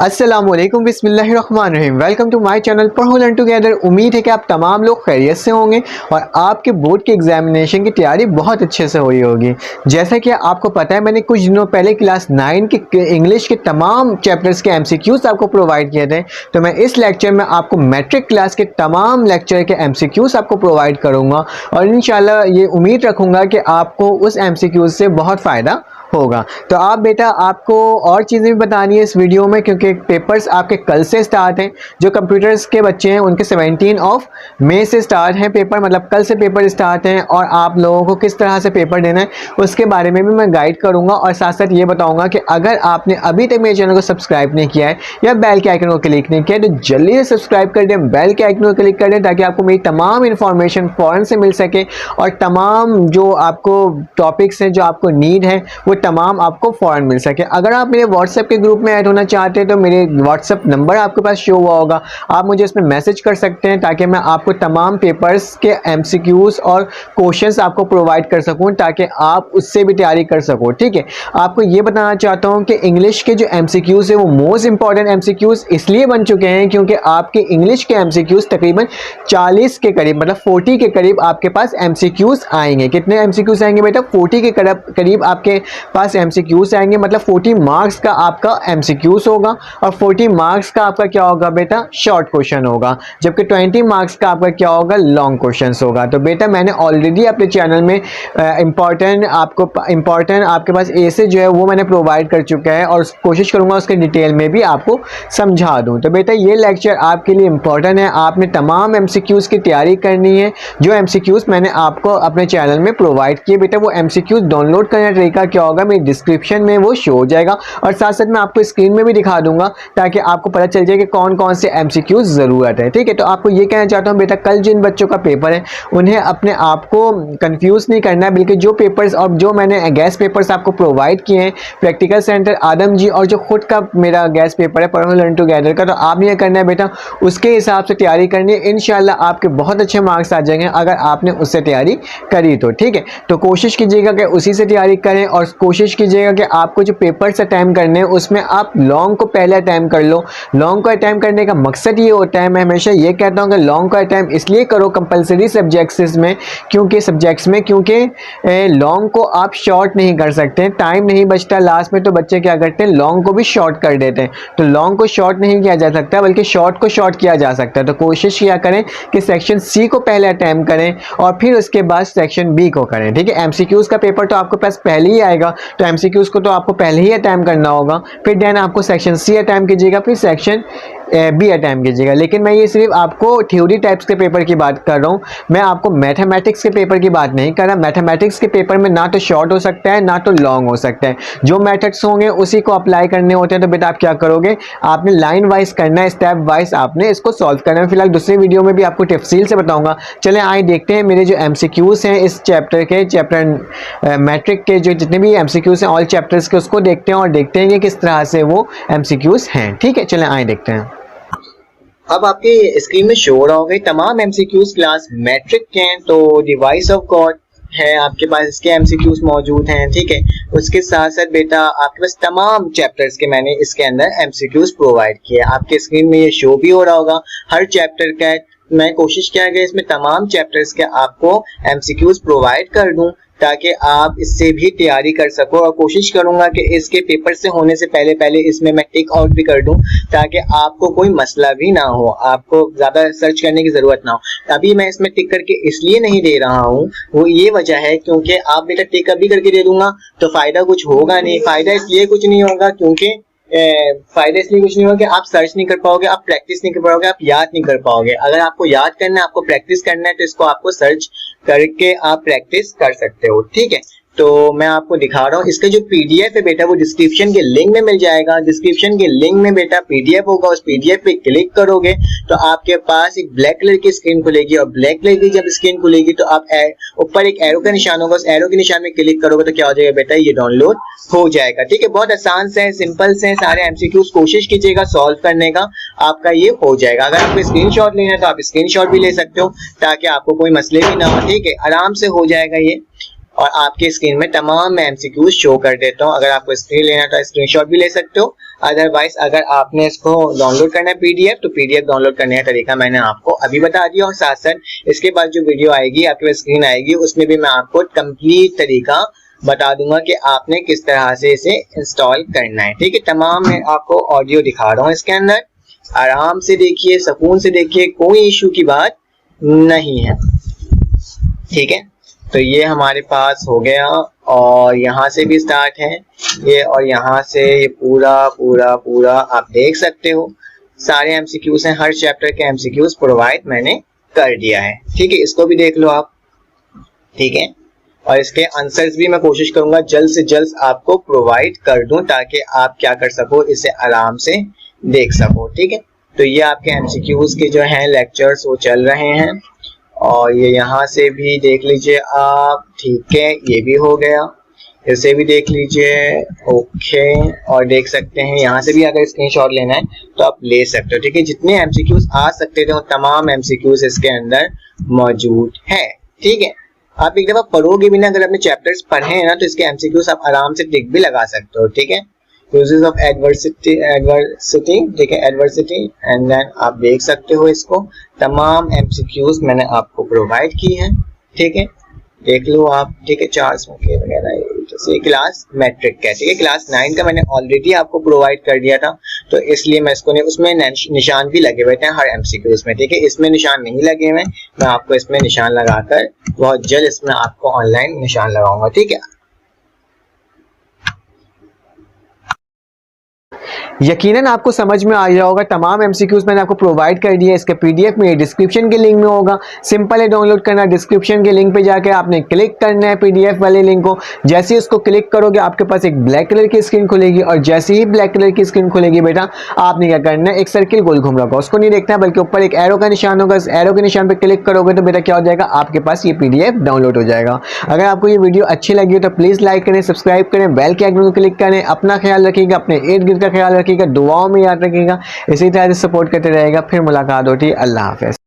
अस्सलामुअलैकुम बिस्मिल्लाहिर्रहमानिर्रहीम। Welcome to my channel पढ़ो लर्न टुगेदर। उम्मीद है कि आप तमाम लोग खैरियत से होंगे और आपके बोर्ड के एग्जामिनेशन की तैयारी बहुत अच्छे से हुई होगी। जैसा कि आपको पता है, मैंने कुछ दिनों पहले क्लास 9 के इंग्लिश के तमाम चैप्टर्स के MCQs आपको प्रोवाइड किए थे। तो मैं इस लेक्चर में आपको मैट्रिक क्लास के तमाम लेक्चर के MCQs आपको प्रोवाइड करूँगा और इंशाल्लाह ये उम्मीद रखूँगा कि आपको उस MCQs से बहुत फ़ायदा होगा। तो आप बेटा, आपको और चीज़ें भी बतानी है इस वीडियो में, क्योंकि पेपर्स आपके कल से स्टार्ट हैं। जो कंप्यूटर्स के बच्चे हैं उनके 17 मई से स्टार्ट हैं पेपर, मतलब कल से पेपर स्टार्ट हैं। और आप लोगों को किस तरह से पेपर देना है उसके बारे में भी मैं गाइड करूंगा और साथ साथ ये बताऊंगा कि अगर आपने अभी तक मेरे चैनल को सब्सक्राइब नहीं किया है या बेल के आइकन को क्लिक नहीं किया है तो जल्दी से सब्सक्राइब कर दें, बेल के आइकन को क्लिक कर दें, ताकि आपको मेरी तमाम इन्फॉर्मेशन फ़ौरन से मिल सके और तमाम जो आपको टॉपिक्स हैं जो आपको नीड है वो तमाम आपको फ़ौरन मिल सके। अगर आप मेरे व्हाट्सएप के ग्रुप में ऐड होना चाहते हैं तो मेरे व्हाट्सएप नंबर आपके पास शो हुआ होगा, आप मुझे इसमें मैसेज कर सकते हैं ताकि मैं आपको तमाम पेपर्स के MCQs और क्वेश्चंस आपको प्रोवाइड कर सकूं, ताकि आप उससे भी तैयारी कर सको। ठीक है, आपको ये बताना चाहता हूं कि इंग्लिश के जो MCQs है वो मोस्ट इंपॉर्टेंट MCQs इसलिए बन चुके हैं क्योंकि आपके इंग्लिश के MCQs तकरीबन 40 के करीब, मतलब 40 के करीब आपके पास MCQs आएंगे। कितने MCQs आएंगे बेटा? 40 के करीब आपके पास MCQs आएंगे, मतलब 40 मार्क्स का आपका MCQs होगा और 40 मार्क्स का आपका क्या होगा बेटा? शॉर्ट क्वेश्चन होगा, जबकि 20 मार्क्स का आपका क्या होगा? लॉन्ग क्वेश्चंस होगा। तो बेटा, मैंने ऑलरेडी अपने चैनल में इंपॉर्टेंट आपके पास ऐसे जो है वो मैंने प्रोवाइड कर चुका है और कोशिश करूंगा उसके डिटेल में भी आपको समझा दूं। तो बेटा, ये लेक्चर आपके लिए इंपॉर्टेंट है। आपने तमाम MCQs की तैयारी करनी है। जो MCQs मैंने आपको अपने चैनल में प्रोवाइड किए बेटा, वो MCQs डाउनलोड करने का तरीका क्या होगा मेरी डिस्क्रिप्शन में वो शो हो जाएगा और साथ साथ मैं आपको स्क्रीन में भी दिखा दूंगा ताकि आपको पता चल जाए कि कौन कौन से MCQs ज़रूरत है। ठीक है, तो आपको ये कहना चाहता हूँ बेटा, कल जिन बच्चों का पेपर है उन्हें अपने आप को कंफ्यूज नहीं करना है, बल्कि जो पेपर्स और जो मैंने गैस पेपर्स आपको प्रोवाइड किए हैं प्रैक्टिकल सेंटर आदम जी और जो खुद का मेरा गैस पेपर है पढ़ो लर्न टुगेदर का, तो आपने ये करना है बेटा, उसके हिसाब से तैयारी करनी है। इंशाल्लाह आपके बहुत अच्छे मार्क्स आ जाएंगे अगर आपने उससे तैयारी करी तो। ठीक है, तो कोशिश कीजिएगा कि उसी से तैयारी करें और कोशिश कीजिएगा कि आपको जो पेपर्स अटैम्प्ट करने हैं उसमें आप लॉन्ग को पहले अटैम्प्ट कर लो। लॉन्ग को अटैम्प्ट करने का मकसद ये होता है, मैं हमेशा ये कहता हूँ कि लॉन्ग को अटैम्प्ट इसलिए करो कंपलसरी सब्जेक्ट्स में, क्योंकि लॉन्ग को आप शॉर्ट नहीं कर सकते, टाइम नहीं बचता लास्ट में, तो बच्चे क्या करते हैं लॉन्ग को भी शॉर्ट कर देते हैं। तो लॉन्ग को शॉर्ट नहीं किया जा सकता बल्कि शॉर्ट को शॉर्ट किया जा सकता है। तो कोशिश किया करें कि सेक्शन C को पहले अटैम्प्ट करें और फिर उसके बाद सेक्शन B को करें। ठीक है, MCQs का पेपर तो आपके पास पहले ही आएगा, तो MCQs को तो आपको पहले ही अटैम्प्ट करना होगा, फिर देन आपको सेक्शन C अटैम्प्ट कीजिएगा, फिर सेक्शन B अटैम्प्ट कीजिएगा। लेकिन मैं ये सिर्फ आपको थ्योरी टाइप्स के पेपर की बात कर रहा हूँ, मैं आपको मैथमेटिक्स के पेपर की बात नहीं कर रहा। मैथमेटिक्स के पेपर में ना तो शॉर्ट हो सकता है ना तो लॉन्ग हो सकता है, जो मेथड्स होंगे उसी को अप्लाई करने होते हैं। तो बेटा, आप क्या करोगे, आपने लाइन वाइज करना है, स्टेप वाइज आपने इसको सॉल्व करना है। फिलहाल दूसरी वीडियो में भी आपको तफसील से बताऊंगा। चलें आइए देखते हैं मेरे जो MCQs हैं इस चैप्टर मैट्रिक के जो जितने भी MCQs हैं ऑल चैप्टर्स के, उसको देखते हैं और देखते हैं कि किस तरह से वो MCQs हैं। ठीक है, चलें आइए देखते हैं। अब आपके स्क्रीन में शो हो रहा होगा तमाम MCQs क्लास मैट्रिक के हैं। तो डिवाइस ऑफ गॉड है आपके पास, इसके MCQs मौजूद हैं। ठीक है, उसके साथ साथ बेटा आपके पास तमाम चैप्टर्स के मैंने इसके अंदर MCQs प्रोवाइड किए। आपके स्क्रीन में ये शो भी हो रहा होगा हर चैप्टर का। मैं कोशिश किया गया इसमें तमाम चैप्टर्स के आपको MCQs प्रोवाइड कर दूं ताकि आप इससे भी तैयारी कर सको, और कोशिश करूंगा कि इसके पेपर से होने से पहले इसमें मैं टिक आउट भी कर दूं ताकि आपको कोई मसला भी ना हो, आपको ज्यादा सर्च करने की जरूरत ना हो। अभी मैं इसमें टिक करके इसलिए नहीं दे रहा हूं, वो ये वजह है क्योंकि आप बेटा टिक अभी करके दे दूंगा तो फायदा कुछ होगा नहीं। फायदा इसलिए कुछ नहीं होगा क्योंकि कि आप सर्च नहीं कर पाओगे, आप प्रैक्टिस नहीं कर पाओगे, आप याद नहीं कर पाओगे। अगर आपको याद करना है, आपको प्रैक्टिस करना है, तो इसको आपको सर्च करके आप प्रैक्टिस कर सकते हो। ठीक है, तो मैं आपको दिखा रहा हूँ इसका जो PDF है बेटा वो डिस्क्रिप्शन के लिंक में मिल जाएगा। डिस्क्रिप्शन के लिंक में बेटा PDF होगा, उस PDF पे क्लिक करोगे तो आपके पास एक ब्लैक कलर की स्क्रीन खुलेगी और ब्लैक कलर की जब स्क्रीन खुलेगी तो आप ऊपर एक एरो का निशान होगा, उस एरो के निशान में क्लिक करोगे तो क्या हो जाएगा बेटा, ये डाउनलोड हो जाएगा। ठीक है, बहुत आसान से सिंपल से सारे MCQs कोशिश कीजिएगा सॉल्व करने का, आपका ये हो जाएगा। अगर आपको स्क्रीनशॉट लेना है तो आप स्क्रीनशॉट भी ले सकते हो ताकि आपको कोई मसले भी ना हो। ठीक है, आराम से हो जाएगा ये। और आपके स्क्रीन में तमाम मैं MCQs शो कर देता हूँ। अगर आपको स्क्रीन लेना है तो स्क्रीनशॉट भी ले सकते हो, अदरवाइज अगर आपने इसको डाउनलोड करना है पीडीएफ, तो पीडीएफ डाउनलोड करने का तरीका मैंने आपको अभी बता दिया, और साथ साथ इसके बाद जो वीडियो आएगी आपके पास स्क्रीन आएगी उसमें भी मैं आपको कंप्लीट तरीका बता दूंगा कि आपने किस तरह से इसे इंस्टॉल करना है। ठीक है, तमाम मैं आपको ऑडियो दिखा रहा हूँ इसके अंदर, आराम से देखिए, सुकून से देखिए, कोई इशू की बात नहीं है। ठीक है, तो ये हमारे पास हो गया, और यहाँ से भी स्टार्ट है ये, और यहाँ से ये पूरा पूरा पूरा आप देख सकते हो सारे एमसीक्यूज हैं, हर चैप्टर के एमसीक्यूज प्रोवाइड मैंने कर दिया है। ठीक है, इसको भी देख लो आप। ठीक है, और इसके आंसर्स भी मैं कोशिश करूंगा जल्द से जल्द आपको प्रोवाइड कर दूं, ताकि आप क्या कर सको, इसे आराम से देख सको। ठीक है, तो ये आपके एमसीक्यूज के जो हैं लेक्चर्स वो चल रहे हैं, और ये यहाँ से भी देख लीजिए आप। ठीक है, ये भी हो गया, इसे भी देख लीजिए। ओके, और देख सकते हैं यहाँ से भी अगर स्क्रीनशॉट लेना है तो आप ले सकते हो। ठीक है, जितने एमसीक्यूज आ सकते थे वो तमाम एमसीक्यूज इसके अंदर मौजूद है। ठीक है, आप एक दफा पढ़ोगे भी ना, अगर अपने चैप्टर्स पढ़े हैं ना, तो इसके एमसीक्यूज आप आराम से टिक भी लगा सकते हो। ठीक है, यूजेस ऑफ एडवर्सिटी, ठीक है, एडवर्सिटी, एंड देन आप देख सकते हो इसको, तमाम एमसीक्यूज मैंने आपको प्रोवाइड की है। ठीक है, देख लो आप। ठीक है, चार्ज वगैरह, जैसे क्लास मैट्रिक का, ठीक है, क्लास 9 का मैंने ऑलरेडी आपको प्रोवाइड कर दिया था, तो इसलिए मैं इसको नहीं, उसमें निशान भी लगे हुए थे हर एमसीक्यूज में। ठीक है, इसमें निशान नहीं लगे हुए, मैं आपको इसमें निशान लगाकर बहुत जल्द इसमें आपको ऑनलाइन निशान लगाऊंगा। ठीक है, यकीनन आपको समझ में आ गया होगा, तमाम एमसीक्यूज मैंने आपको प्रोवाइड कर दिया। इसके पीडीएफ में डिस्क्रिप्शन के लिंक में होगा, सिंपल है डाउनलोड करना। डिस्क्रिप्शन के लिंक पे जाके आपने क्लिक करना है पीडीएफ वाले लिंक को। जैसे ही उसको क्लिक करोगे आपके पास एक ब्लैक कलर की स्क्रीन खुलेगी, और जैसे ही ब्लैक कलर की स्क्रीन खुलेगी बेटा, आपने क्या करना है, एक सर्किल गोल घूम रहा होगा, उसको नहीं देखना है, बल्कि ऊपर एक एरो का निशान होगा। इस एरो के निशान पर क्लिक करोगे तो बेटा क्या हो जाएगा, आपके पास ये पीडीएफ डाउनलोड हो जाएगा। अगर आपको ये वीडियो अच्छी लगी हो तो प्लीज लाइक करें, सब्सक्राइब करें, बेल के आइकन को क्लिक करें। अपना ख्याल रखिएगा, अपने इर्द गिर्द का ख्याल रखिएगा, दुआओं में याद रखिएगा, इसी तरह से सपोर्ट करते रहेगा। फिर मुलाकात होती है, अल्लाह हाफिज़।